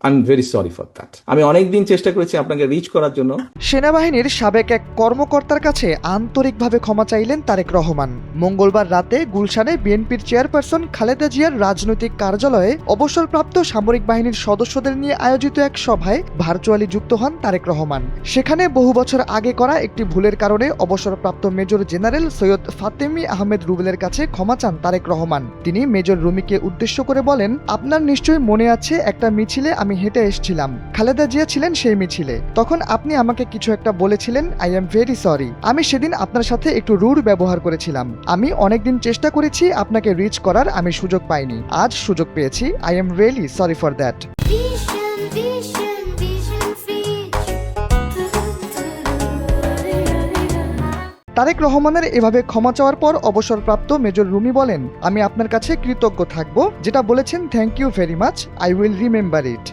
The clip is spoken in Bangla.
I am very sorry for that. আমি অনেকদিন চেষ্টা করেছি আপনাকে রিচ করার জন্য। সেনাবাহিনীর সাবেক এক কর্মকর্তার কাছে আন্তরিকভাবে ক্ষমা চাইলেন তারেক রহমান। মঙ্গলবার রাতে গুলশানে বিএনপির চেয়ারপারসন খালেদা জিয়ার রাজনৈতিক কার্যালয়ে অবসরপ্রাপ্ত সামরিক বাহিনীর সদস্যদের নিয়ে আয়োজিত এক সভায় ভার্চুয়ালি যুক্ত হন তারেক রহমান। সেখানে বহু বছর আগে করা একটি ভুলের কারণে অবসরপ্রাপ্ত মেজর জেনারেল সৈয়দ ফাতেমি আহমেদ রুবেলের কাছে ক্ষমা চান তারেক রহমান। তিনি মেজর রুমিকে উদ্দেশ্য করে বলেন, আপনার নিশ্চয়ই মনে আছে একটা মিছিলে আমি হেঁটে এসেছিলাম, খালেদা জিয়া ছিলেন সেই মিছিলে। তখন আপনি আমাকে কিছু একটা বলেছিলেন, আই এম ভেরি সরি। আমি সেদিন আপনার সাথে একটু রুড ব্যবহার করেছিলাম। আমি অনেকদিন চেষ্টা করেছি আপনাকে রিচ করার, আমি সুযোগ পাইনি, আজ সুযোগ পেয়েছি। I am really sorry for that. Tarique রহমানের এভাবে ক্ষমা চাওয়ার পর অবসরপ্রাপ্ত মেজর রুমি বলেন, আমি আপনার কাছে কৃতজ্ঞ থাকব, যেটা বলেছেন thank you very much, I will remember it.